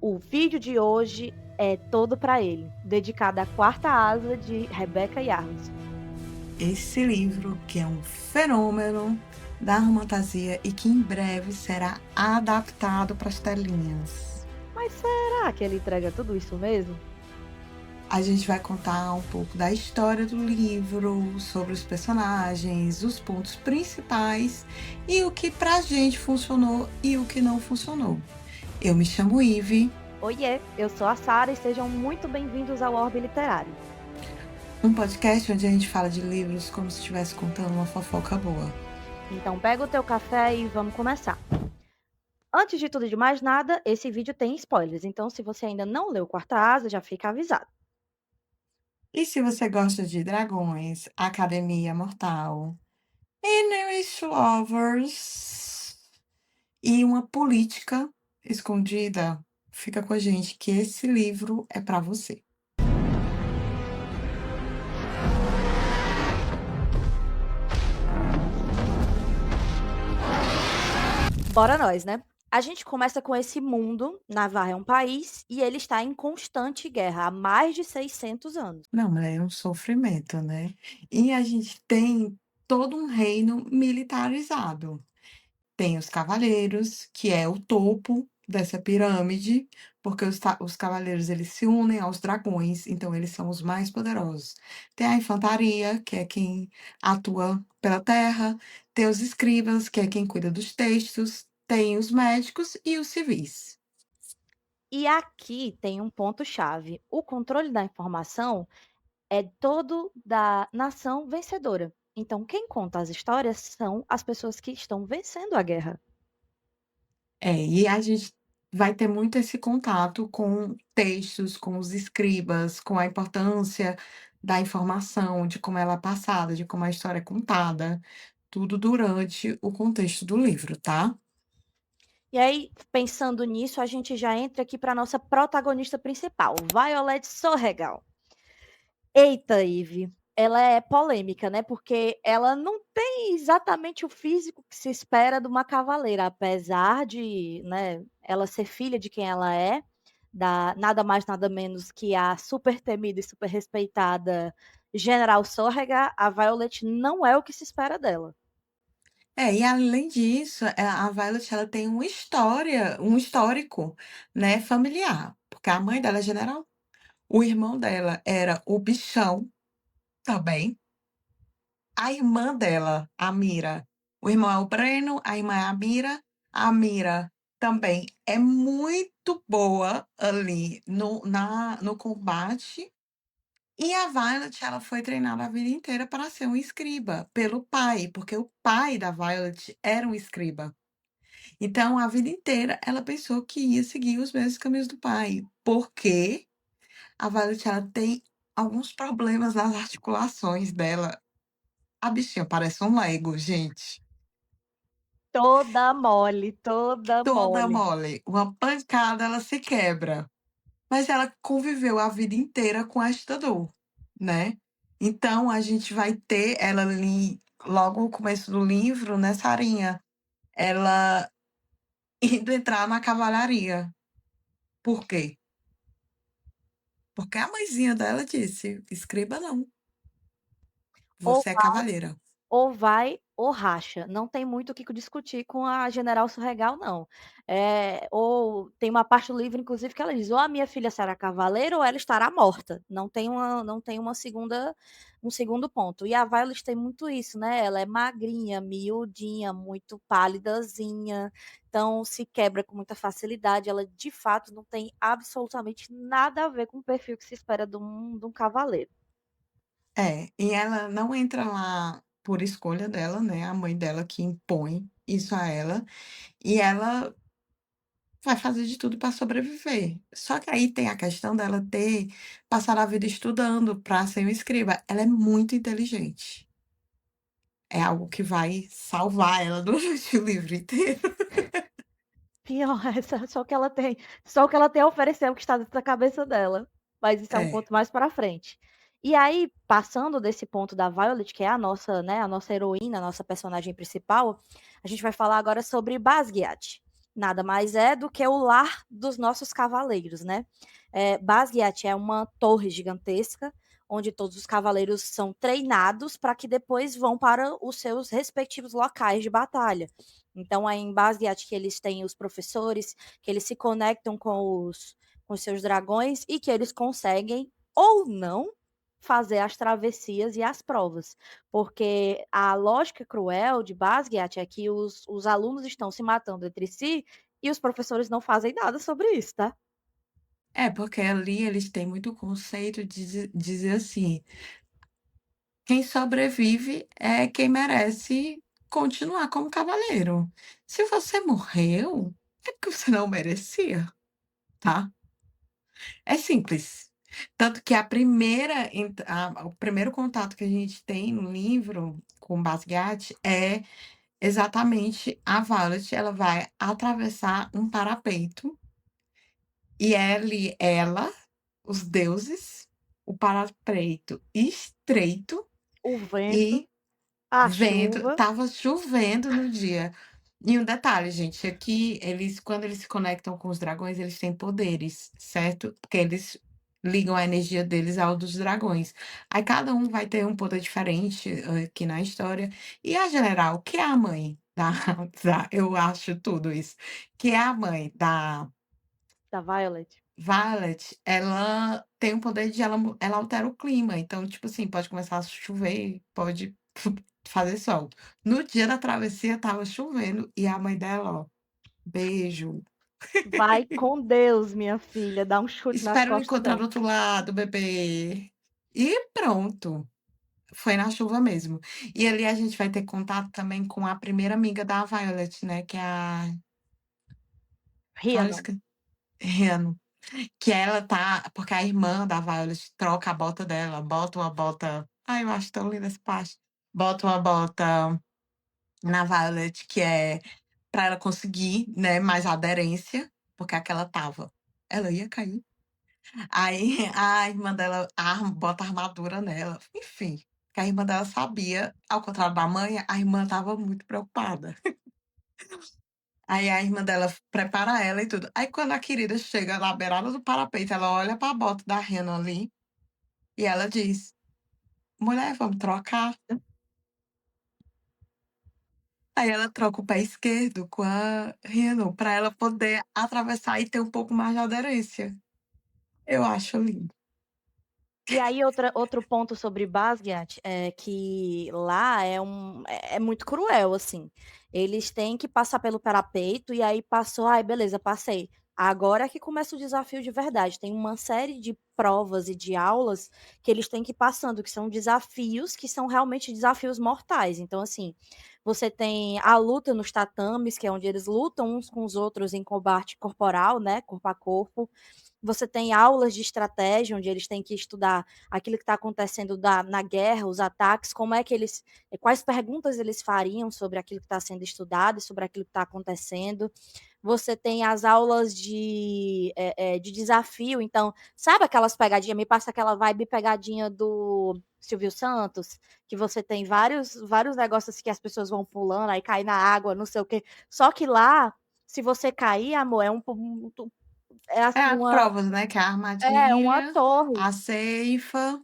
O vídeo de hoje é todo para ele, dedicado à Quarta Asa de Rebecca Yarros. Esse livro, que é um fenômeno da fantasia e que em breve será adaptado para as telinhas. Mas será que ele entrega tudo isso mesmo? A gente vai contar um pouco da história do livro, sobre os personagens, os pontos principais e o que pra gente funcionou e o que não funcionou. Eu me chamo Ive, Oiê, eu sou a Sara e sejam muito bem-vindos ao Orbe Literário. um podcast onde a gente fala de livros como se estivesse contando uma fofoca boa. Então pega o teu café e vamos começar. Antes de tudo e de mais nada, esse vídeo tem spoilers, então se você ainda não leu Quarta Asa, já fica avisado. E se você gosta de dragões, Academia Mortal, Enemies Lovers e uma política escondida, fica com a gente que esse livro é para você. Bora nós, né? A gente começa com esse mundo, Navarra é um país, e ele está em constante guerra há mais de 600 anos. Não, mas é um sofrimento, né? E a gente tem todo um reino militarizado. Tem os cavaleiros, que é o topo dessa pirâmide, porque os cavaleiros eles se unem aos dragões, então eles são os mais poderosos. Tem a infantaria, que é quem atua pela terra, tem os escribas, que é quem cuida dos textos, tem os médicos e os civis. E aqui tem um ponto-chave: o controle da informação é todo da nação vencedora. Então, quem conta as histórias são as pessoas que estão vencendo a guerra. É, e a gente vai ter muito esse contato com textos, com os escribas, com a importância da informação, de como ela é passada, de como a história é contada, tudo durante o contexto do livro, tá? E aí, pensando nisso, a gente já entra aqui para nossa protagonista principal, Violet Sorregal. Eita, Ive, ela é polêmica, né? Porque ela não tem exatamente o físico que se espera de uma cavaleira, apesar de, né, ela ser filha de quem ela é, da nada mais nada menos que a super temida e super respeitada General Sorrega, a Violet não é o que se espera dela. É, e além disso, a Violet ela tem uma história, um histórico, né, familiar, porque a mãe dela é general, o irmão dela era o bichão também. A irmã dela, a Mira, o irmão é o Breno, a irmã é a Mira. A Mira também é muito boa ali no combate. E a Violet, ela foi treinada a vida inteira para ser um escriba pelo pai, porque o pai da Violet era um escriba. Então, a vida inteira ela pensou que ia seguir os mesmos caminhos do pai, porque a Violet ela tem alguns problemas nas articulações dela. A bichinha parece um Lego, gente. Toda Toda mole. mole. Uma pancada, ela se quebra. Mas ela conviveu a vida inteira com esta dor, né. Então a gente vai ter ela ali, logo no começo do livro, né, Sarinha, ela indo entrar na cavalaria. Por quê? Porque a mãezinha dela disse: "Escriba não, Ou você é cavaleira". Ou vai ou racha, não tem muito o que discutir com a General Surregal não. Ou tem uma parte do livro inclusive que ela diz: "Ou a minha filha será cavaleira ou ela estará morta", não tem uma segunda um segundo ponto. E a Violet tem muito isso, né, ela é magrinha, miudinha, muito pálidazinha, então se quebra com muita facilidade, ela de fato não tem absolutamente nada a ver com o perfil que se espera de um cavaleiro. É, e ela não entra lá por escolha dela, né, a mãe dela que impõe isso a ela, e ela vai fazer de tudo para sobreviver. Só que aí tem a questão dela ter passado a vida estudando para ser uma escriba. Ela é muito inteligente. É algo que vai salvar ela durante o livro inteiro. Pior, essa só o que ela tem a oferecer é o que está dentro da cabeça dela, mas isso é um É, ponto mais pra frente. E aí, passando desse ponto da Violet, que é a nossa, né, a nossa heroína, a nossa personagem principal, a gente vai falar agora sobre Basquiat. nada mais é do que o lar dos nossos cavaleiros, né. Basgiath é uma torre gigantesca, onde todos os cavaleiros são treinados para que depois vão para os seus respectivos locais de batalha. Então é em Basgiath que eles têm os professores, que eles se conectam com os seus dragões e que eles conseguem ou não fazer as travessias e as provas. Porque a lógica cruel de Basgiath é que os alunos estão se matando entre si e os professores não fazem nada sobre isso, tá? É, porque ali eles têm muito conceito de dizer assim: "Quem sobrevive é quem merece continuar como cavaleiro. Se você morreu, é porque você não merecia, tá?". É simples. Tanto que a primeira o primeiro contato que a gente tem no livro com Basquiat é exatamente a Violet, ela vai atravessar um parapeito, e ela, os deuses, o parapeito estreito O vento, e a vento, chuva, estava chovendo no dia. E um detalhe, gente, aqui eles quando eles se conectam com os dragões, eles têm poderes, certo? Porque eles ligam a energia deles ao dos dragões. Aí cada um vai ter um poder diferente aqui na história. E a General, que é a mãe da eu acho tudo isso, que é a mãe da da Violet. Violet, ela tem o poder de ela altera o clima, então, tipo assim, pode começar a chover, pode fazer sol. No dia da travessia estava chovendo e a mãe dela, ó, beijo, Vai com Deus, minha filha, dá um chute nas espero me costas encontrar do dela. outro lado, bebê. E pronto, foi na chuva mesmo. E ali a gente vai ter contato também com a primeira amiga da Violet, né, que é a Rhiannon. Rhiannon. Que ela tá porque a irmã da Violet troca a bota dela, bota uma bota ai, eu acho tão linda essa parte. Bota uma bota na Violet que é pra ela conseguir, né, mais aderência, porque aquela tava ela ia cair. Aí a irmã dela bota armadura nela, enfim, que a irmã dela sabia, ao contrário da mãe, a irmã estava muito preocupada. Aí a irmã dela prepara ela e tudo. Aí quando a querida chega na beirada do parapeito, ela olha pra bota da Rhiannon ali, e ela diz: "Mulher, vamos trocar?". Aí ela troca o pé esquerdo com a Rhiannon, pra ela poder atravessar e ter um pouco mais de aderência. Eu acho lindo. E aí outro ponto sobre Basgiath é que lá é muito cruel, assim. Eles têm que passar pelo parapeito e aí passou, ai beleza, passei. Agora é que começa o desafio de verdade. Tem uma série de provas e de aulas que eles têm que ir passando, que são desafios que são realmente desafios mortais. Então, assim, você tem a luta nos tatames, que é onde eles lutam uns com os outros em combate corporal, né, corpo a corpo. Você tem aulas de estratégia, onde eles têm que estudar aquilo que está acontecendo na guerra, os ataques, como é que eles, quais perguntas eles fariam sobre aquilo que está sendo estudado, sobre aquilo que está acontecendo. Você tem as aulas de desafio, então, sabe aquelas pegadinhas? Me passa aquela vibe pegadinha do Silvio Santos, que você tem vários negócios que as pessoas vão pulando, aí cai na água, não sei o quê. Só que lá, se você cair, amor, é É assim, as provas, né, que é a uma armadilha, torre. a ceifa,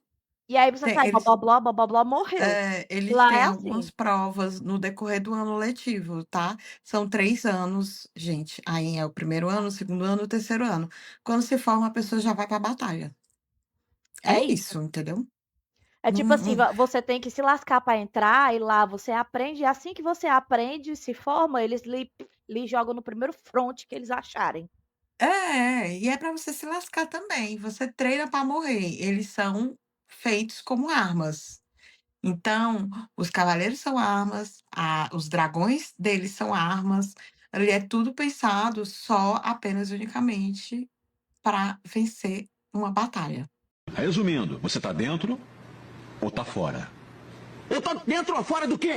E aí você tem sai blá-blá-blá, blá-blá-blá, morreu. eles Lá têm é algumas assim. provas no decorrer do ano letivo, tá. São 3 anos, gente, aí é o primeiro ano, o segundo ano, o terceiro ano. Quando se forma, a pessoa já vai pra batalha. É É isso. isso, entendeu? É Não tipo assim, não você tem que se lascar para entrar e lá você aprende, e assim que você aprende, se forma, eles lhe jogam no primeiro front que eles acharem. e é pra você se lascar também, você treina pra morrer, eles são feitos como armas. Então, os cavaleiros são armas, os dragões deles são armas, ali é tudo pensado só, apenas, unicamente para vencer uma batalha. Resumindo, você tá dentro ou tá fora? Eu tô dentro ou fora do quê?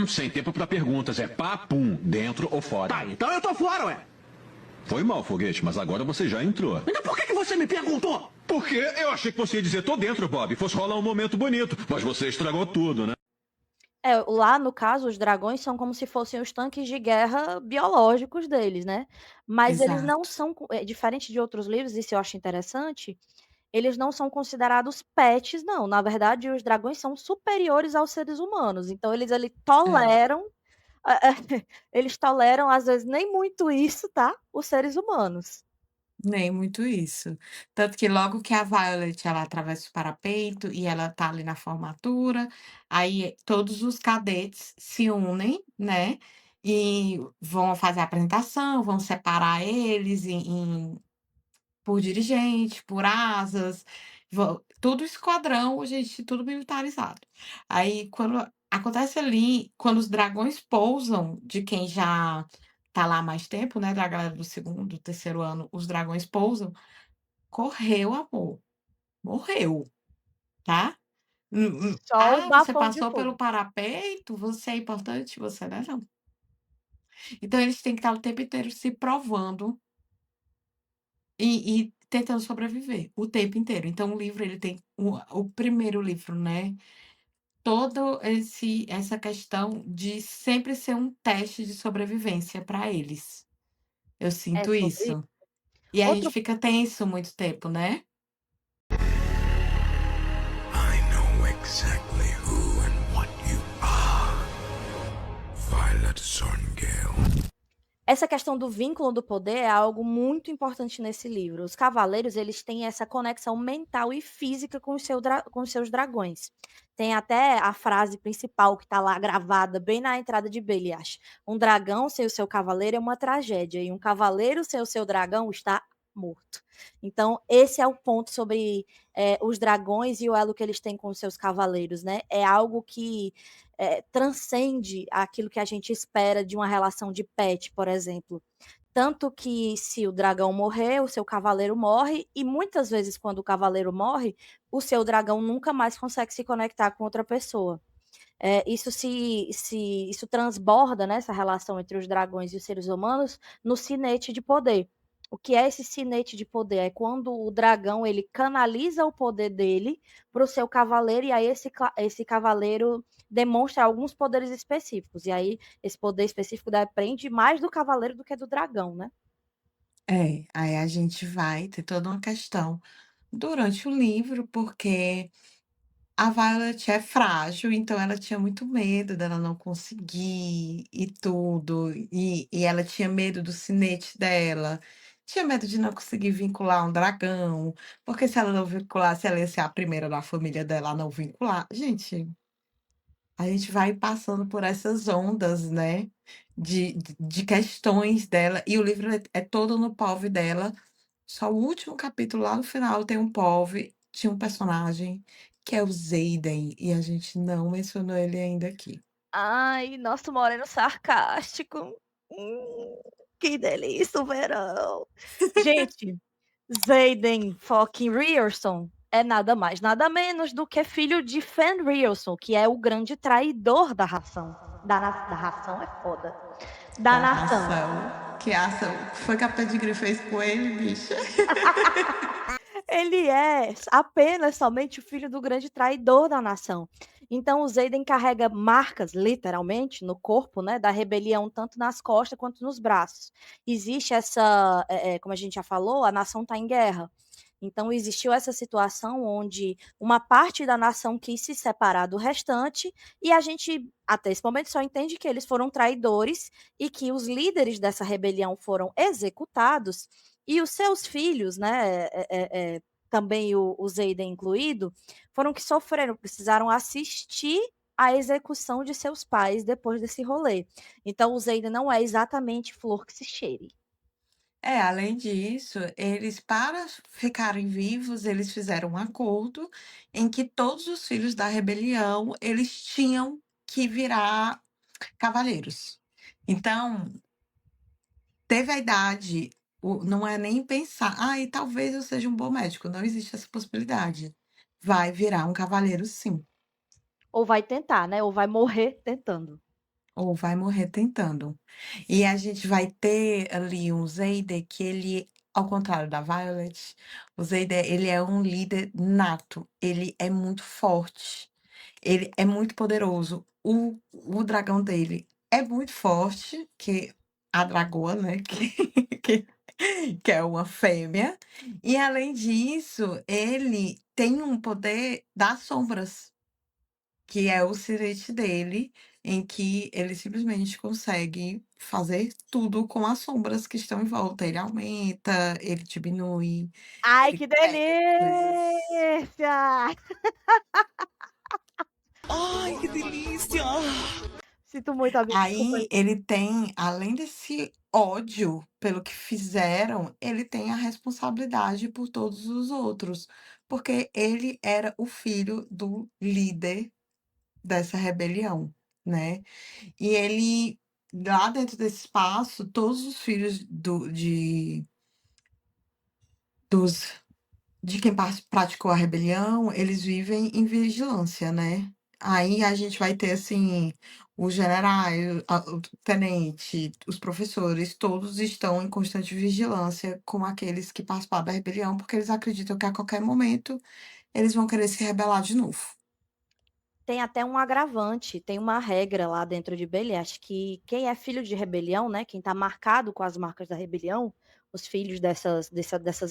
Sem tempo pra perguntas, é papum, dentro ou fora. Tá, então eu tô fora, ué. Foi mal, foguete, mas agora você já entrou. Então por que você me perguntou? Porque eu achei que você ia dizer tô dentro, Bob, fosse rolar um momento bonito, mas você estragou tudo, né? Lá no caso os dragões são como se fossem os tanques de guerra biológicos deles, né. Mas eles não Exato. são diferente de outros livros, isso eu acho interessante, eles não são considerados pets não, na verdade os dragões são superiores aos seres humanos, então eles ali É. toleram, eles toleram às vezes nem muito isso, tá, os seres humanos. Nem muito isso. Tanto que logo que a Violet, ela atravessa o parapeito e ela tá ali na formatura, aí todos os cadetes se unem, né, e vão fazer a apresentação, vão separar eles por dirigente, por asas, tudo esquadrão, gente, tudo militarizado. Aí quando acontece ali, quando os dragões pousam de quem já tá lá há mais tempo, né, da galera do segundo, terceiro ano, os dragões pousam, correu amor, morreu, tá. Só o "Ah, você bafão de passou fogo. pelo parapeito, você é importante", você não é não. Então eles têm que estar o tempo inteiro se provando e tentando sobreviver, o tempo inteiro. Então o livro ele tem o primeiro livro, né, todo esse essa questão de sempre ser um teste de sobrevivência para eles. Eu É sinto sobre isso. E a gente outro fica tenso muito tempo, né. I know exactly who and what you are, Violet Sorngale. Essa questão do vínculo do poder é algo muito importante nesse livro. Os cavaleiros, eles têm essa conexão mental e física com os seus dragões. Tem até a frase principal que está lá gravada bem na entrada de Beliash: "Um dragão sem o seu cavaleiro é uma tragédia, e um cavaleiro sem o seu dragão está morto". Então, esse é o ponto sobre, os dragões e o elo que eles têm com os seus cavaleiros, né. É algo que transcende aquilo que a gente espera de uma relação de pet, por exemplo. Tanto que se o dragão morrer, o seu cavaleiro morre, e muitas vezes quando o cavaleiro morre, o seu dragão nunca mais consegue se conectar com outra pessoa. Isso transborda, né, essa relação entre os dragões e os seres humanos, no sinete de poder. O que é esse sinete de poder? É quando o dragão ele canaliza o poder dele para o seu cavaleiro, e aí esse cavaleiro demonstra alguns poderes específicos, e aí esse poder específico depende mais do cavaleiro do que do dragão, né. É, aí a gente vai ter toda uma questão durante o livro, porque a Violet é frágil, então ela tinha muito medo dela não conseguir e tudo, e ela tinha medo do sinete dela, tinha medo de não conseguir vincular um dragão, porque se ela não vinculasse, ela ia ser a primeira da família dela a não vincular. Gente, a gente vai passando por essas ondas, né, de questões dela, e o livro é todo no POV dela, só o último capítulo lá no final tem um POV de um personagem que é o Xaden, e a gente não mencionou ele ainda aqui. Ai, nosso moreno sarcástico. Que delícia o verão. Gente, Xaden fucking Rierson é nada mais, nada menos do que filho de Fen Rierson, que é o grande traidor da ração. Da ração é foda. Da Da nação. ração, que a ação foi que a Pettigrew fez com ele, bicha. Ele é apenas somente o filho do grande traidor da nação. Então o Xaden carrega marcas, literalmente, no corpo, né, da rebelião, tanto nas costas quanto nos braços. Existe essa, como a gente já falou, a nação está em guerra. Então existiu essa situação onde uma parte da nação quis se separar do restante, e a gente, até esse momento, só entende que eles foram traidores e que os líderes dessa rebelião foram executados, e os seus filhos, né, também o Xaden incluído, foram que sofreram, precisaram assistir à execução de seus pais depois desse rolê. Então o Xaden não é exatamente flor que se cheire. É, além disso, eles para ficarem vivos, eles fizeram um acordo em que todos os filhos da rebelião, eles tinham que virar cavaleiros. Então, teve a idade, não é nem pensar: "Ai, talvez eu seja um bom médico", não existe essa possibilidade. Vai virar um cavaleiro sim, Ou vai tentar, né, ou vai morrer tentando. ou vai morrer tentando. E a gente vai ter ali um Xander que ele, ao contrário da Violet, o Xander ele é um líder nato, ele é muito forte, ele é muito poderoso. o dragão dele é muito forte, que a dragoa, né, que que é uma fêmea, e além disso, ele tem um poder das sombras, que é o sirete dele, em que ele simplesmente consegue fazer tudo com as sombras que estão em volta. Ele aumenta, ele diminui, Ai, ele que pega coisas. delícia! Ai, que delícia! Sinto muito, amigo, desculpa Aí aí. ele tem, além desse ódio pelo que fizeram, ele tem a responsabilidade por todos os outros, porque ele era o filho do líder dessa rebelião, né. E ele, lá dentro desse espaço, todos os filhos dos de quem praticou a rebelião, eles vivem em vigilância, né. Aí a gente vai ter, assim, os generais, o tenente, os professores, todos estão em constante vigilância com aqueles que participaram da rebelião, porque eles acreditam que a qualquer momento eles vão querer se rebelar de novo. Tem até um agravante, tem uma regra lá dentro de Belê, acho que quem é filho de rebelião, né, quem tá marcado com as marcas da rebelião, os filhos dessas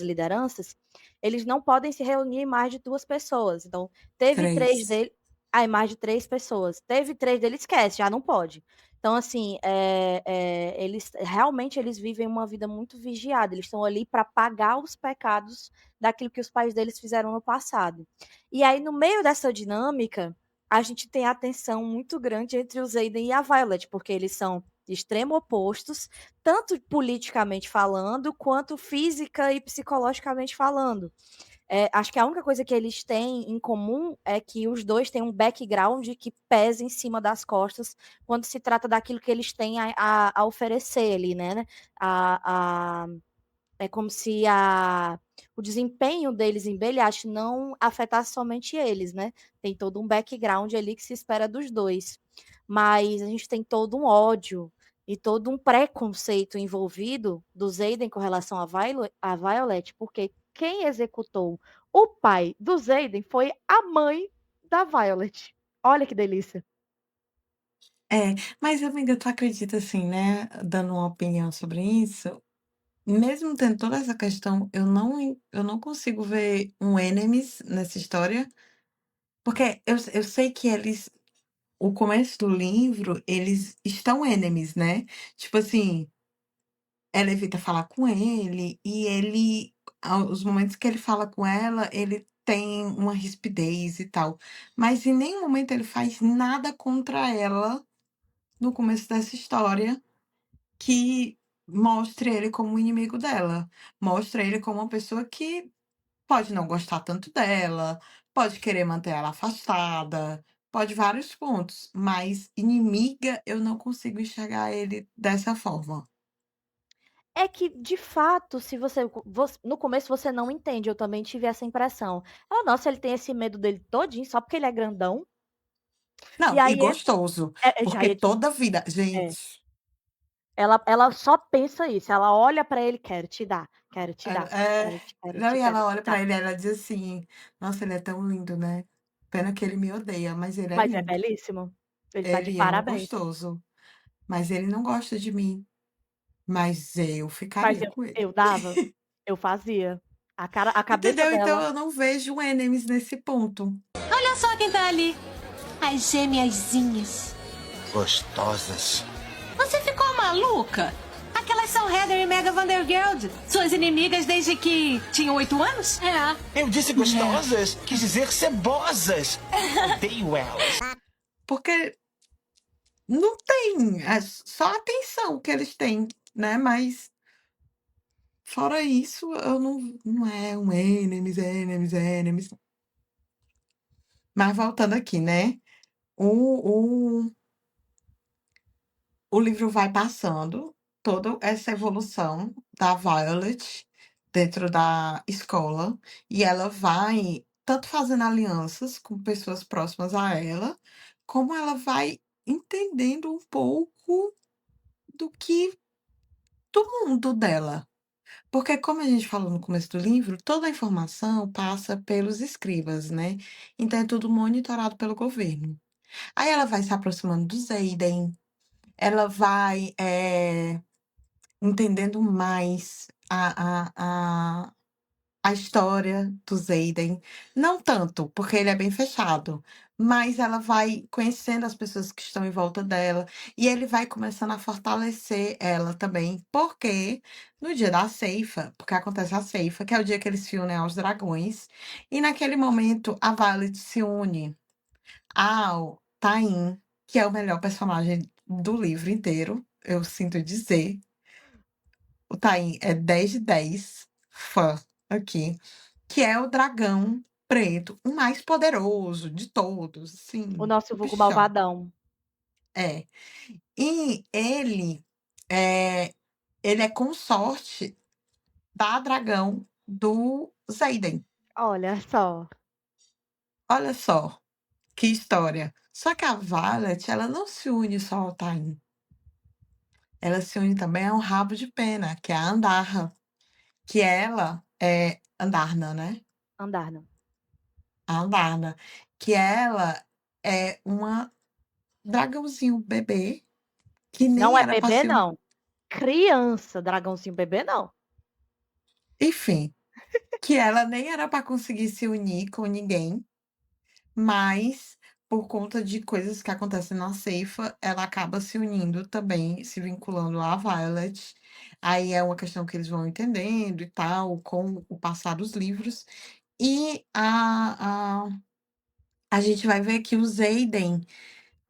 lideranças, eles não podem se reunir em mais de 2 pessoas, então teve 3 3. dele em mais de 3 pessoas, teve 3 dele, esquece, já não pode. Então assim, eles realmente eles vivem uma vida muito vigiada, eles estão ali para pagar os pecados daquilo que os pais deles fizeram no passado. E aí no meio dessa dinâmica, a gente tem a tensão muito grande entre o Xaden e a Violet, porque eles são de extremo opostos, tanto politicamente falando, quanto física e psicologicamente falando. Acho que a única coisa que eles têm em comum é que os dois têm um background que pesa em cima das costas quando se trata daquilo que eles têm a oferecer ali, né? A, é como se o desempenho deles em Belliache não afetasse somente eles, né? Tem todo um background ali que se espera dos dois. Mas a gente tem todo um ódio e todo um preconceito envolvido do Zayden com relação a Violet, porque quem executou o pai do Zayden foi a mãe da Violet. Olha que delícia. É, mas amiga, tu acredita assim, né, dando uma opinião sobre isso, mesmo tendo toda essa questão, eu não consigo ver um enemies nessa história, porque eu sei que eles o começo do livro, eles estão enemies, né, tipo assim, ela evita falar com ele, e ele os momentos que ele fala com ela, ele tem uma rispidez e tal, mas em nenhum momento ele faz nada contra ela, no começo dessa história, que mostre ele como um inimigo dela. Mostra ele como uma pessoa que pode não gostar tanto dela, pode querer manter ela afastada, pode vários pontos, mas inimiga eu não consigo enxergar ele dessa forma. É que, de fato, se no começo você não entende, eu também tive essa impressão. "Oh, nossa, ele tem esse medo dele todinho só porque ele é grandão?" E Não, e aí gostoso, já porque ia dizer toda vida é, gente, ela só pensa isso, ela olha pra ele: "Quero te dar, quero te dar, é, não, e quero ela te olha dar". pra ele e ela diz assim: "Nossa, ele é tão lindo, né, pena que ele me odeia, mas ele é Mas é lindo, belíssimo. Ele tá de ele é um parabéns. gostoso". Mas ele não gosta de mim, mas eu Mas ficaria eu com ele. eu dava, eu fazia. A cabeça Entendeu? Então dela eu não vejo enemies nesse ponto. Olha só quem tá ali. As gêmeazinhas. Gostosas. Você ficou maluca? Aquelas são Heather e Mega Vandergeld. Suas inimigas desde que tinham 8 anos? É. Eu disse gostosas, quis dizer cebosas. Odeio elas. Porque não tem, é só a atenção que eles têm, né, mas fora isso, eu não é um enemies, enemies, enemies. Mas voltando aqui, né, o o livro vai passando toda essa evolução da Violet dentro da escola, e ela vai tanto fazendo alianças com pessoas próximas a ela, como ela vai entendendo um pouco do que do mundo dela. Porque como a gente falou no começo do livro, toda a informação passa pelos escribas, né, então é tudo monitorado pelo governo. Aí ela vai se aproximando do Xaden, ela vai, entendendo mais a história do Xaden. Não tanto, porque ele é bem fechado, mas ela vai conhecendo as pessoas que estão em volta dela, e ele vai começando a fortalecer ela também, porque no dia da ceifa, porque acontece a ceifa, que é o dia que eles se unem aos dragões, e naquele momento a Violet se une ao Tain, que é o melhor personagem do livro inteiro, eu sinto dizer. O Tain é 10 de 10, fã aqui, que é o dragão preto, o mais poderoso de todos, O assim, nosso o vulgo bichão. malvadão. É. E é, ele é consorte da dragão do Xaden. Olha só. Olha só, que história. Só que a Violet, ela não se une só ao Tain. Ela se une também a um rabo de pena, que é a Andarra, que ela é Andarna, né? Andarna. A Andarna, que ela é uma dragãozinho bebê, que Não nem é era para bebê, ser não. Criança, dragãozinho bebê, não. enfim, que ela nem era para conseguir se unir com ninguém, mas por conta de coisas que acontecem na ceifa, ela acaba se unindo também, se vinculando à Violet. Aí é uma questão que eles vão entendendo e tal, com o passar dos livros. E a gente vai ver que o Xaden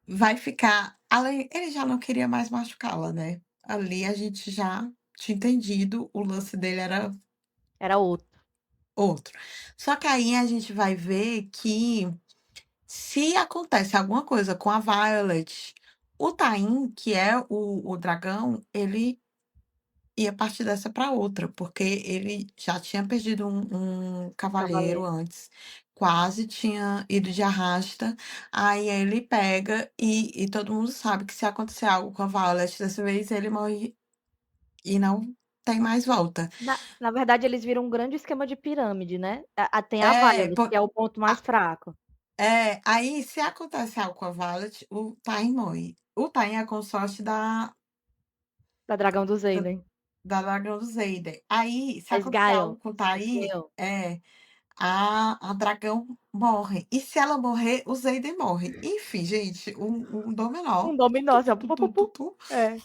vai ficar além ele já não queria mais machucá-la, né. Ali a gente já tinha entendido, o lance dele era Era outro. outro. Só que aí a gente vai ver que se acontece alguma coisa com a Violet, o Tain, que é o dragão, ele ia partir dessa para outra, porque ele já tinha perdido um cavalheiro Cavaleiro. antes, quase tinha ido de arrasta, aí ele pega e todo mundo sabe que se acontecer algo com a Violet dessa vez, ele morre e não tem mais volta. Na verdade, eles viram um grande esquema de pirâmide, né. Tem a É, Violet, que é o ponto mais fraco. aí se acontece algo com a Violet, o Tain morre. O Tain é consorte Da dragão do da Xaden. da dragão do Xaden. Aí, se A acontecer algo Sgael. com o Tain, Sgael. a dragão morre. E se ela morrer, o Xaden morre. Enfim, gente, um dominó. Um Tu, tu, dominó, assim, tu, ó, tu, pu, pu, tu, tu, pu. tu. É.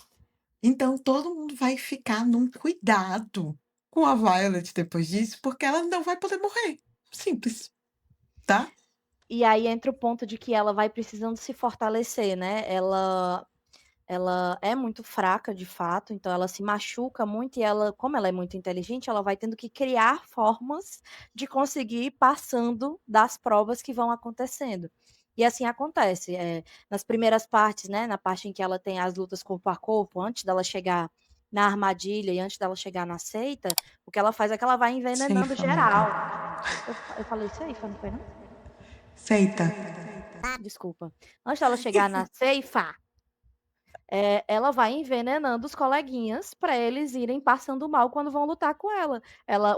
Então todo mundo vai ficar num cuidado com a Violet depois disso, porque ela não vai poder morrer. Simples, tá? E aí entra o ponto de que ela vai precisando se fortalecer, né. Ela é muito fraca, de fato, então ela se machuca muito e ela, como ela é muito inteligente, ela vai tendo que criar formas de conseguir ir passando das provas que vão acontecendo. E assim acontece, nas primeiras partes, né, na parte em que ela tem as lutas corpo a corpo, antes dela chegar na armadilha e antes dela chegar na seita, o que ela faz é que ela vai envenenando Safe, amiga. geral. Eu falei ceifa, não foi não? Feita. Desculpa. Antes dela chegar na ceifa, ela vai envenenando os coleguinhas para eles irem passando mal quando vão lutar com ela.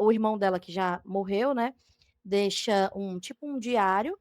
O irmão dela que já morreu, né, deixa tipo um diário,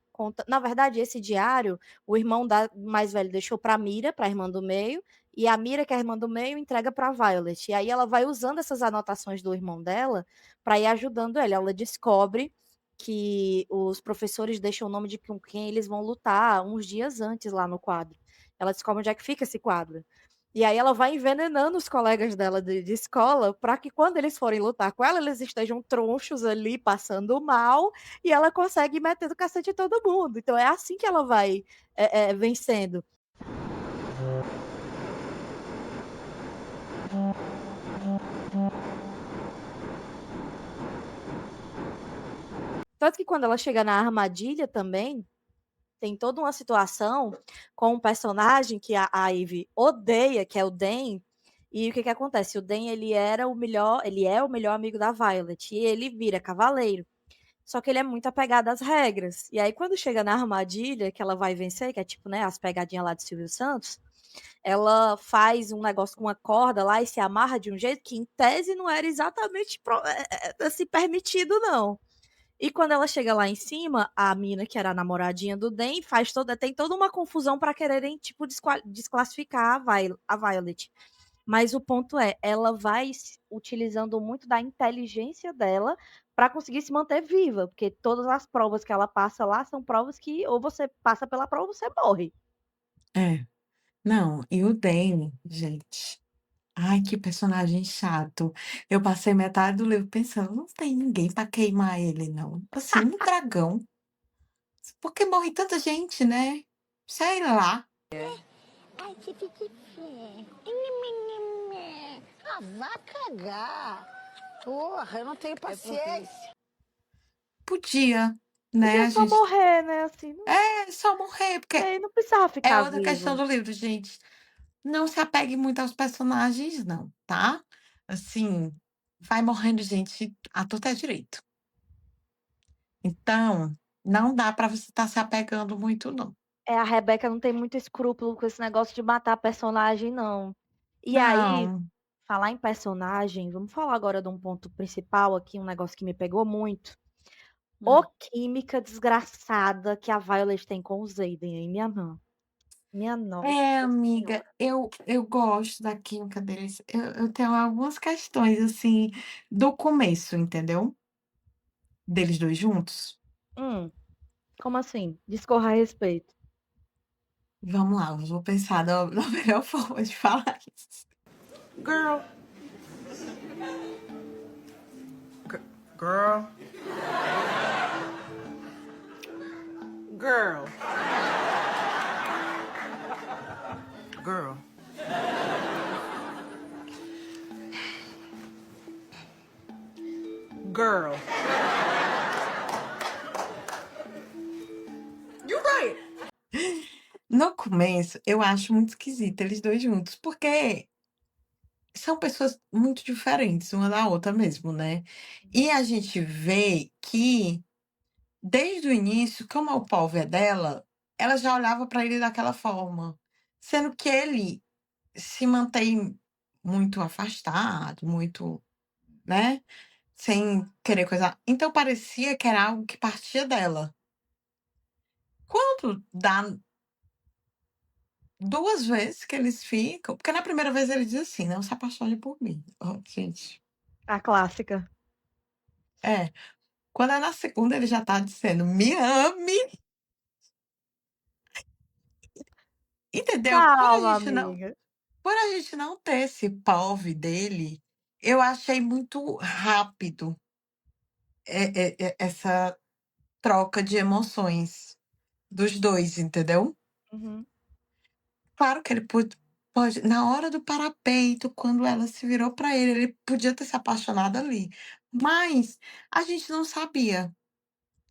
na verdade esse diário, o irmão mais velho deixou para Mira, para a irmã do meio, e a Mira, que é a irmã do meio, entrega para Violet. E aí ela vai usando essas anotações do irmão dela para ir ajudando ele. Ela descobre que os professores deixam o nome de com quem eles vão lutar uns dias antes lá no quadro. Ela descobre onde é que fica esse quadro. E aí ela vai envenenando os colegas dela de escola para que quando eles forem lutar com ela, eles estejam tronchos ali, passando mal, e ela consegue meter do cacete em todo mundo. Então é assim que ela vai vencendo. Tanto que quando ela chega na armadilha também, tem toda uma situação com um personagem que a Ivy odeia, que é o Dan. E o que acontece? O Dan, ele é o melhor amigo da Violet, e ele vira cavaleiro. Só que ele é muito apegado às regras. E aí, quando chega na armadilha, que ela vai vencer, que é tipo, né, as pegadinhas lá de Silvio Santos, ela faz um negócio com uma corda lá e se amarra de um jeito que, em tese, não era exatamente assim, permitido, não. E quando ela chega lá em cima, a mina que era a namoradinha do Dan tem toda uma confusão pra quererem, tipo, desclassificar a Violet. Mas o ponto é, ela vai utilizando muito da inteligência dela pra conseguir se manter viva, porque todas as provas que ela passa lá são provas que ou você passa pela prova ou você morre. É. Não, e o Danny, gente. Ai, que personagem chato. Eu passei metade do livro pensando, não tem ninguém pra queimar ele, não. Assim, um dragão. Porque morre tanta gente, né? Sei lá. Ai, que fé. Ah, vá cagar. Porra, eu não tenho paciência. Podia, né? Podia A só gente. morrer, né? Assim, não, É, só morrer, porque não precisava é ficar outra questão vivo. do livro, gente. Não se apegue muito aos personagens, não, tá? Assim, vai morrendo gente à torta e à direito. Então, não dá pra você estar se apegando muito, não. A Rebeca não tem muito escrúpulo com esse negócio de matar personagem, não. E aí, Não. falar em personagem, vamos falar agora de um ponto principal aqui, um negócio que me pegou muito. Ô química desgraçada que a Violet tem com o Zayden, hein, minha mãe. Minha nossa É, senhora. amiga, eu gosto da química deles. Eu tenho algumas questões, assim, do começo, entendeu? Deles dois juntos. Como assim? Discorra a respeito. Vamos lá, eu vou pensar na melhor forma de falar isso. Girl. Girl. Girl. Girl. Girl. You're right. No começo, eu acho muito esquisito eles dois juntos, porque são pessoas muito diferentes uma da outra mesmo, né? E a gente vê que, desde o início, como o povo é dela, ela já olhava para ele daquela forma. Sendo que ele se mantém muito afastado, muito, né? Sem querer coisa. Então parecia que era algo que partia dela. Quando dá 2 vezes que eles ficam, porque na primeira vez ele diz assim: "Não se apaixone por mim". Ó, gente, A clássica. é. Quando é na segunda, ele já tá dizendo: "Me ame". Entendeu? Calma, amiga. Por a gente não ter esse POV dele, eu achei muito rápido, essa troca de emoções dos 2, entendeu? Uhum. Claro que ele pode na hora do parapeito, quando ela se virou pra ele podia ter se apaixonado ali, mas a gente não sabia.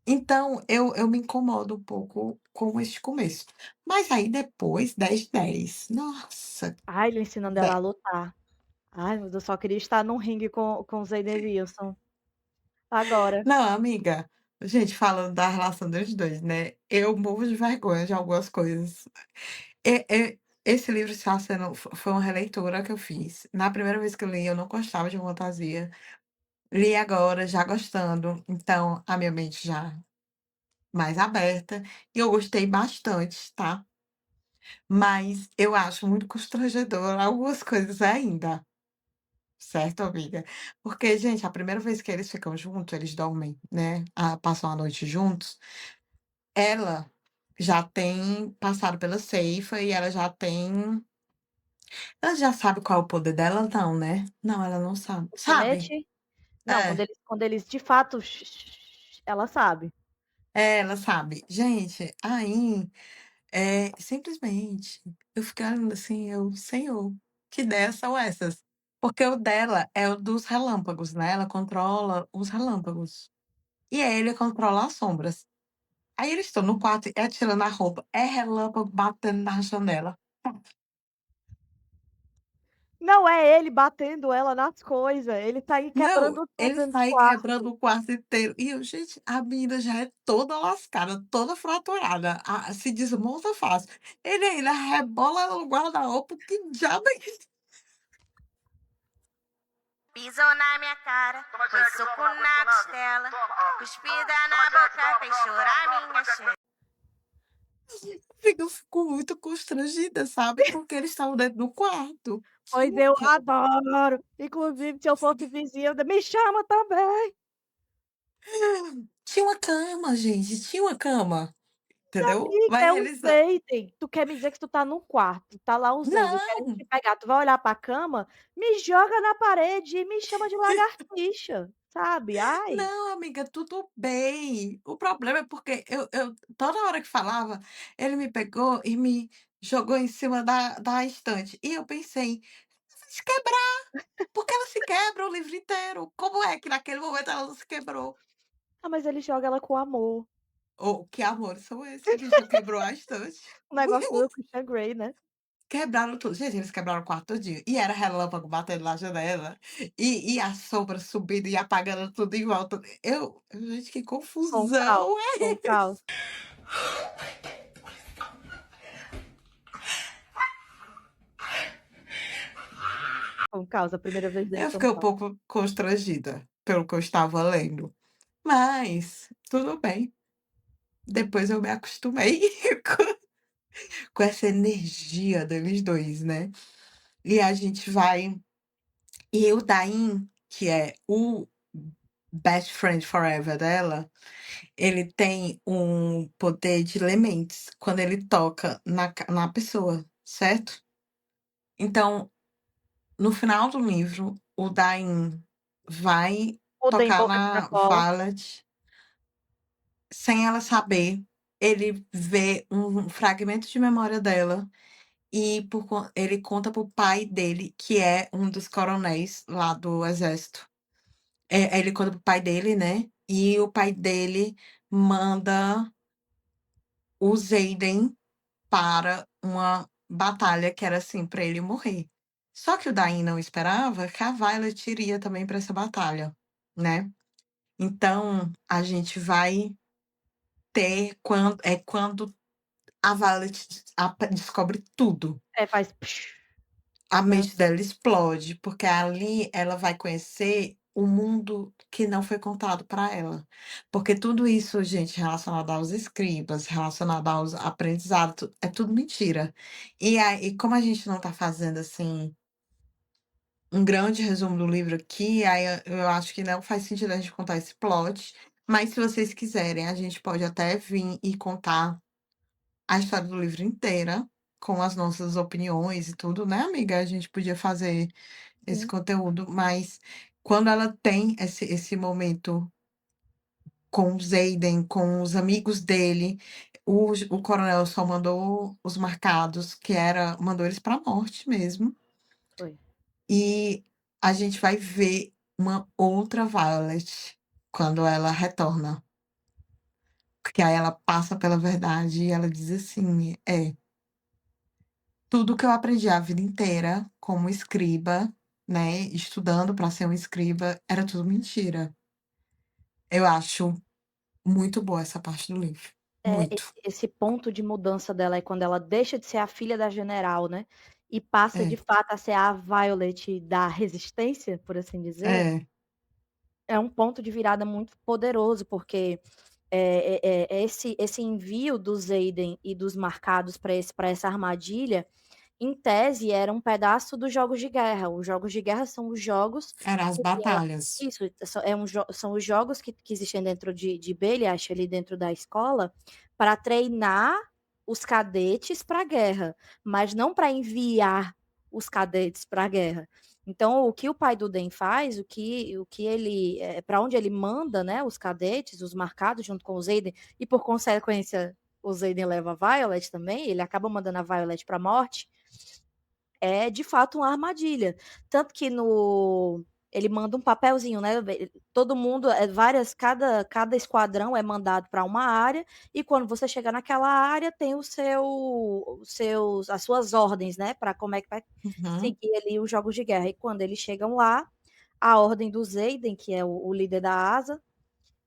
Então eu me incomodo um pouco com esse começo. Mas aí depois, 10 de 10, nossa, Ai, ele ensinando ela a lutar. Ai, meu Deus, eu só queria estar num ringue com o Zayden Wilson. Agora. não, amiga, gente, falando da relação dos 2, né, eu morro de vergonha de algumas coisas. Esse livro está sendo foi uma releitura que eu fiz. Na primeira vez que eu li, eu não gostava de fantasia. Li agora, já gostando, então a minha mente já mais aberta, e eu gostei bastante, tá. Mas eu acho muito constrangedor algumas coisas ainda, certo, amiga? Porque, gente, a primeira vez que eles ficam juntos, eles dormem, né, passam a noite juntos, ela já tem passado pela ceifa e ela já sabe qual é o poder dela? Não, né? Não, ela não sabe. Sabe? Sabonete? Não, É. quando eles de fato ela sabe. É, ela sabe. Gente, aí, simplesmente, eu fiquei olhando assim, eu: "Senhor, que ideias são essas?". Porque o dela é o dos relâmpagos, né, ela controla os relâmpagos. E aí ele controla as sombras. Aí eles estão no quarto, tirando a roupa, é relâmpago batendo na janela. Não é ele batendo ela nas coisas, ele tá aí Não, quebrando tudo ele dentro do sai quebrando quarto. o quarto inteiro. E eu: "Gente, a menina já é toda lascada, toda fraturada, se desmonta fácil". Ele ainda rebola no guarda-roupa, que diabo é isso? Pisou na minha cara, foi soco na costela, cuspida na boca, fez chorar minha cheia. Eu fico muito constrangida, sabe, porque eles estavam dentro do quarto. Pois Tinha eu co adoro. Inclusive, se eu fosse vizinha, eu me chama também. tinha uma cama, gente, tinha uma cama, entendeu. Amiga, é Mas um eles dating. Tu quer me dizer que tu tá num quarto, tá lá o Zayden querendo não, te pegar, tu vai olhar pra cama, me joga na parede e me chama de lagartixa, sabe. Ai, não, amiga, tudo bem. O problema é porque eu toda hora que falava, ele me pegou e me jogou em cima da estante. E eu pensei: "Vai se quebrar", porque ela se quebra o livro inteiro. Como é que naquele momento ela não se quebrou? ah, mas ele joga ela com amor. Oh, que amores são esses? Ele já quebrou a estante. O negócio do Christian Grey, né. Quebraram tudo. Gente, eles quebraram o quarto todinho. E era relâmpago batendo na janela, e a sombra subindo e apagando tudo em volta. Gente, que Com o caos, confusão com é o caos, com o caos, a primeira vez dele Eu foi um fiquei um caos. pouco constrangida pelo que eu estava lendo, mas tudo bem. Depois eu me acostumei com essa energia deles 2, né. E a gente vai e o Daim, que é o best friend forever dela, ele tem um poder de lementes quando ele toca na pessoa, certo? Então, no final do livro, o Daim vai O Dem tocar Boca na Cartola. Violet sem ela saber. Ele vê um fragmento de memória dela e ele conta pro pai dele, que é um dos coronéis lá do exército. Ele conta pro pai dele, né, e o pai dele manda o Xaden para uma batalha que era, assim, para ele morrer. Só que o Dain não esperava que a Violet iria também para essa batalha, né. Então, a gente vai ter quando a Violet descobre tudo. É, faz A né. mente dela explode, porque ali ela vai conhecer o mundo que não foi contado para ela. Porque tudo isso, gente, relacionado aos escribas, relacionado aos aprendizados, é tudo mentira. E aí, como a gente não está fazendo, assim, um grande resumo do livro aqui, aí eu acho que não faz sentido a gente contar esse plot, mas se vocês quiserem, a gente pode até vir e contar a história do livro inteira, com as nossas opiniões e tudo, né, amiga? A gente podia fazer esse Sim. conteúdo, mas quando ela tem esse momento com o Xaden, com os amigos dele, o coronel só mandou os marcados, mandou eles pra morte mesmo, Foi. e a gente vai ver uma outra Violet quando ela retorna. Porque aí ela passa pela verdade e ela diz assim: "É, tudo que eu aprendi a vida inteira como escriba, né, estudando para ser um escriba, era tudo mentira". Eu acho muito boa essa parte do livro, É, muito. esse ponto de mudança dela é quando ela deixa de ser a filha da general, né, e passa de É, fato a ser a Violet da resistência, por assim dizer, é, é um ponto de virada muito poderoso, porque, esse envio do Xaden e dos marcados para essa armadilha, em tese, era um pedaço dos jogos de guerra. Os jogos de guerra são os jogos era as que batalhas. isso, são os jogos que existem dentro de Beliash, ali dentro da escola, para treinar os cadetes para a guerra, mas não para enviar os cadetes para a guerra. Então, o que o pai do Den faz, o que ele, para onde ele manda, né, os cadetes, os marcados, junto com o Xaden, e por consequência, o Xaden leva a Violet também, ele acaba mandando a Violet para a morte, é de fato uma armadilha. Tanto que no ele manda um papelzinho, né? Todo mundo, cada esquadrão é mandado para uma área, e quando você chegar naquela área, tem as suas ordens, né? Para como é que vai Uhum. seguir ali os jogos de guerra. E quando eles chegam lá, a ordem do Xaden, que é o líder da ASA,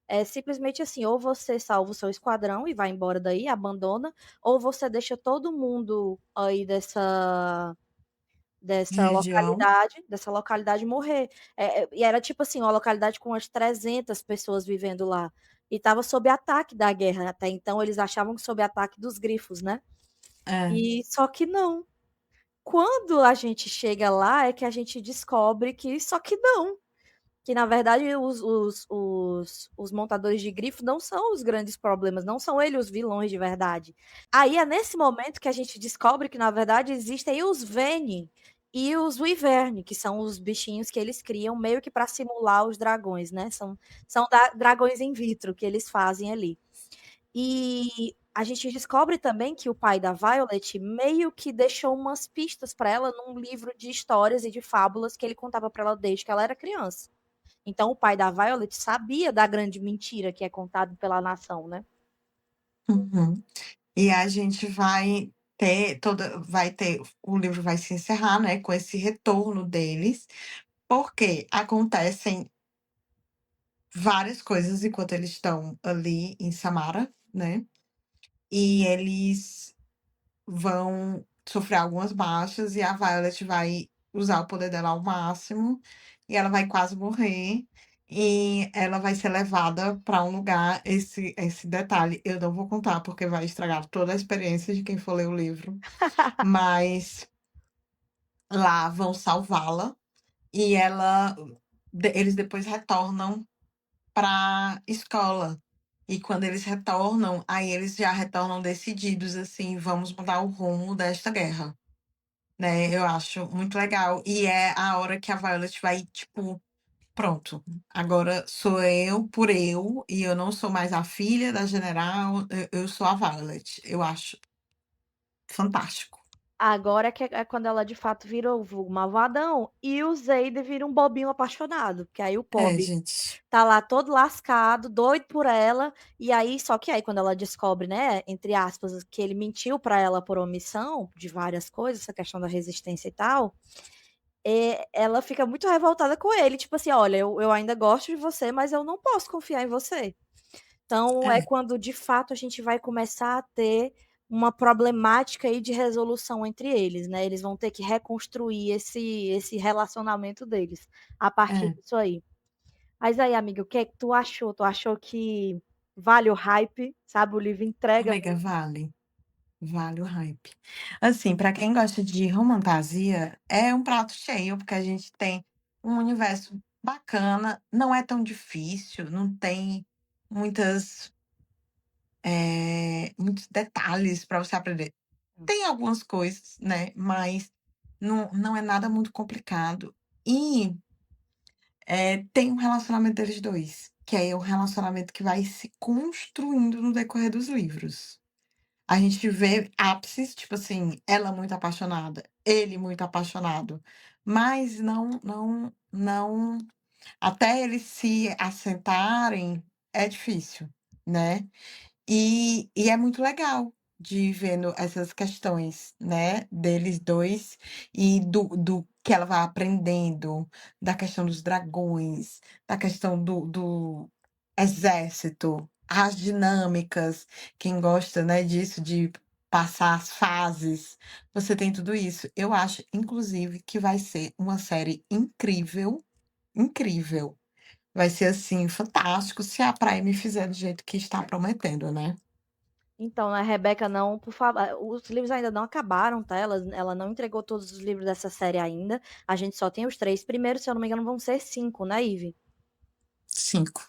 é simplesmente assim: ou você salva o seu esquadrão e vai embora daí, abandona, ou você deixa todo mundo aí Região. dessa localidade morrer. E era tipo assim, uma localidade com umas 300 pessoas vivendo lá. E estava sob ataque da guerra. Até então eles achavam que sob ataque dos grifos, né? É. E só que não. Quando a gente chega lá é que a gente descobre que só que não. Que na verdade os montadores de grifo não são os grandes problemas, não são eles os vilões de verdade. Aí é nesse momento que a gente descobre que na verdade existem os Veni e os Wyvern, que são os bichinhos que eles criam meio que para simular os dragões, né? São dragões in vitro que eles fazem ali. E a gente descobre também que o pai da Violet meio que deixou umas pistas para ela num livro de histórias e de fábulas que ele contava para ela desde que ela era criança. Então o pai da Violet sabia da grande mentira que é contado pela nação, né? Uhum. E a gente vai ter o livro vai se encerrar, né, com esse retorno deles, porque acontecem várias coisas enquanto eles estão ali em Samara, né, e eles vão sofrer algumas baixas e a Violet vai usar o poder dela ao máximo, e ela vai quase morrer, e ela vai ser levada para um lugar. Esse detalhe eu não vou contar, porque vai estragar toda a experiência de quem for ler o livro, mas lá vão salvá-la, e eles depois retornam pra escola. E quando eles retornam, aí eles já retornam decididos, assim: "Vamos mudar o rumo desta guerra", né. Eu acho muito legal. E é a hora que a Violet vai, tipo: "Pronto, agora sou eu por eu, e eu não sou mais a filha da general, eu sou a Violet". Eu acho fantástico. Agora é quando ela de fato vira o vulgo malvadão e o Zayde vira um bobinho apaixonado, porque aí o É, pobre gente. tá lá todo lascado, doido por ela, e aí só que aí quando ela descobre, né, entre aspas, que ele mentiu pra ela por omissão de várias coisas, essa questão da resistência e tal, ela fica muito revoltada com ele, tipo assim: "Olha, eu ainda gosto de você, mas eu não posso confiar em você". Então é É, quando de fato a gente vai começar a ter uma problemática aí de resolução entre eles, né, eles vão ter que reconstruir esse relacionamento deles, a partir é. disso aí. Mas aí amiga, o que é que tu achou? Tu achou que vale o hype, sabe, o livro entrega Amiga, vale. Vale o hype. Assim, pra quem gosta de romantasia, é um prato cheio, porque a gente tem um universo bacana, não é tão difícil, não tem muitas, muitos detalhes para você aprender. Tem algumas coisas, né, mas não é nada muito complicado. E, tem um relacionamento deles 2, que aí é um relacionamento que vai se construindo no decorrer dos livros. A gente vê ápices, tipo assim, ela muito apaixonada, ele muito apaixonado, mas não até eles se assentarem, é difícil, né. E é muito legal de ir vendo essas questões, né, deles 2 e do que ela vai aprendendo, da questão dos dragões, da questão do exército, as dinâmicas. Quem gosta, né, disso, de passar as fases, você tem tudo isso. Eu acho, inclusive, que vai ser uma série incrível, incrível. Vai ser, assim, fantástico se a Prime fizer do jeito que está prometendo, né. então, né, Rebeca, não, por favor, os livros ainda não acabaram, tá, ela não entregou todos os livros dessa série ainda, a gente só tem os 3 primeiros, se eu não me engano vão ser 5, né, Ive? 5.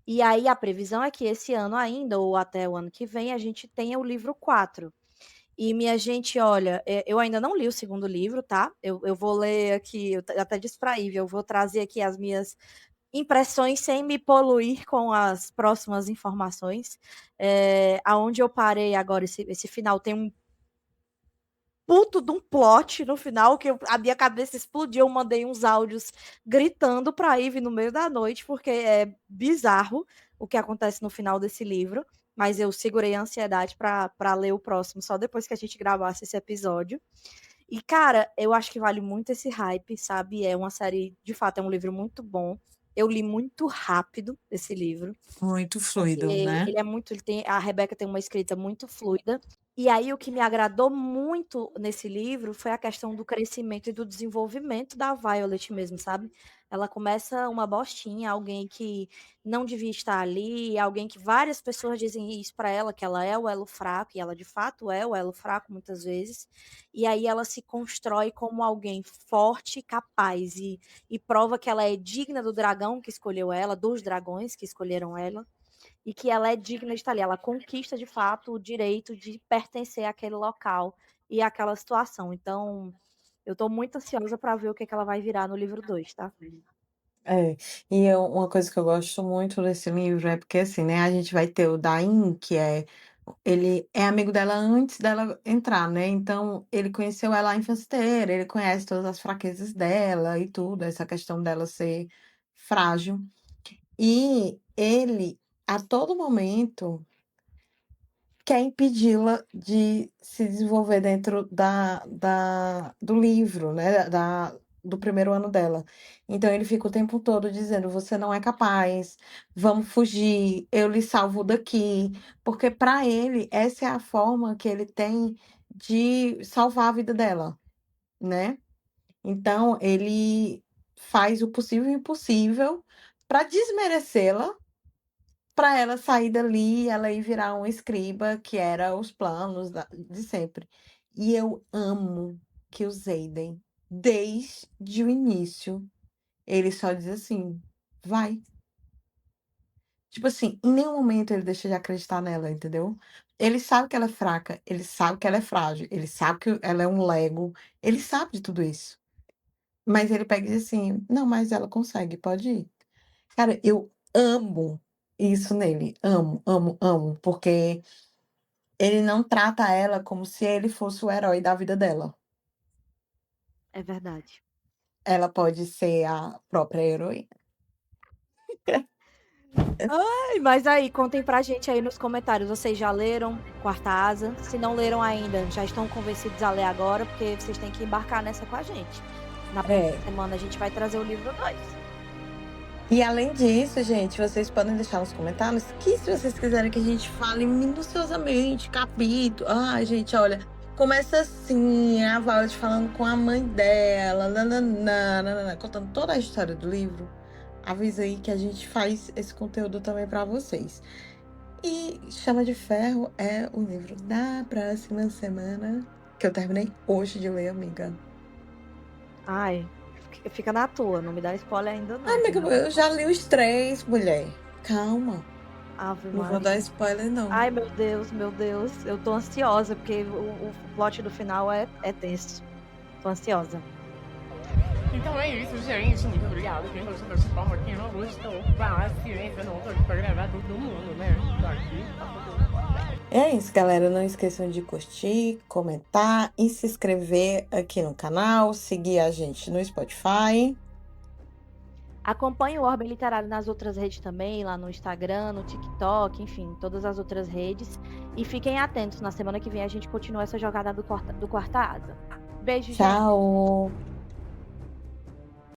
E aí a previsão é que esse ano ainda, ou até o ano que vem, a gente tenha o livro 4. E minha gente, olha, eu ainda não li o segundo livro, tá? Eu vou ler aqui, eu até disse pra Ivy, eu vou trazer aqui as minhas impressões sem me poluir com as próximas informações. Aonde eu parei agora, esse final tem um puto de um plot no final, que a minha cabeça explodiu, eu mandei uns áudios gritando pra Ivy no meio da noite, porque é bizarro o que acontece no final desse livro, mas eu segurei a ansiedade pra ler o próximo, só depois que a gente gravasse esse episódio. E, cara, eu acho que vale muito esse hype, sabe? É uma série, de fato, é um livro muito bom. Eu li muito rápido esse livro, Muito porque fluido, né. ele é muito, a Rebeca tem uma escrita muito fluida, E aí o que me agradou muito nesse livro foi a questão do crescimento e do desenvolvimento da Violet mesmo, sabe? Ela começa uma bostinha, alguém que não devia estar ali, alguém que várias pessoas dizem isso pra ela, que ela é o elo fraco, e ela de fato é o elo fraco muitas vezes. E aí ela se constrói como alguém forte, capaz, e prova que ela é digna do dragão que escolheu ela, dos dragões que escolheram ela e que ela é digna de estar ali. Ela conquista, de fato, o direito de pertencer àquele local e àquela situação. Então, eu estou muito ansiosa para ver o que ela vai virar no livro 2, tá? É, uma coisa que eu gosto muito desse livro é porque, assim, né, a gente vai ter o Daim, ele é amigo dela antes dela entrar, né, então ele conheceu ela a infância inteira, ele conhece todas as fraquezas dela e tudo, essa questão dela ser frágil. E ele, a todo momento, quer impedi-la de se desenvolver dentro do livro, né, do primeiro ano dela. Então ele fica o tempo todo dizendo: "Você não é capaz, vamos fugir, eu lhe salvo daqui", porque para ele essa é a forma que ele tem de salvar a vida dela, né. Então ele faz o possível e o impossível para desmerecê-la, para ela sair dali e ela ir virar uma escriba, que era os planos de sempre. E eu amo que o Xaden, desde o início, ele só diz assim: "Vai". Tipo assim, em nenhum momento ele deixa de acreditar nela, entendeu? Ele sabe que ela é fraca, ele sabe que ela é frágil, ele sabe que ela é um Lego, ele sabe de tudo isso. Mas ele pega e diz assim: "Não, mas ela consegue, pode ir". Cara, eu amo isso nele, amo, amo, amo, porque ele não trata ela como se ele fosse o herói da vida dela. É verdade. Ela pode ser a própria heroína. Ai, mas aí, contem pra gente aí nos comentários. Vocês já leram Quarta Asa? Se não leram ainda, já estão convencidos a ler agora, porque vocês têm que embarcar nessa com a gente. Na próxima semana a gente vai trazer o livro 2. E além disso, gente, vocês podem deixar nos comentários que se vocês quiserem que a gente fale minuciosamente, capítulo. Ai, gente, olha, começa assim, a Violet falando com a mãe dela, nananã, contando toda a história do livro. Avisa aí que a gente faz esse conteúdo também para vocês. E Chama de Ferro é o livro da próxima semana, que eu terminei hoje de ler, amiga. Ai, fica na tua, não me dá spoiler ainda não. Ai, amiga, eu já li os 3, mulher. Calma. Ave Não vou Maria. dar spoiler, não. Ai, meu Deus, meu Deus. Eu tô ansiosa, porque o plot do final é tenso. Tô ansiosa. Então é isso, gente. Muito obrigado. Quem gostou desse palma, quem não gostou, paciência, não tô aqui pra gravar todo mundo, né? Tô aqui. É isso, galera. Não esqueçam de curtir, comentar e se inscrever aqui no canal, seguir a gente no Spotify. Acompanhe o Orbe Literário nas outras redes também, lá no Instagram, no TikTok, enfim, todas as outras redes. E fiquem atentos, na semana que vem a gente continua essa jogada do Quarta Asa. Beijo, gente. Tchau!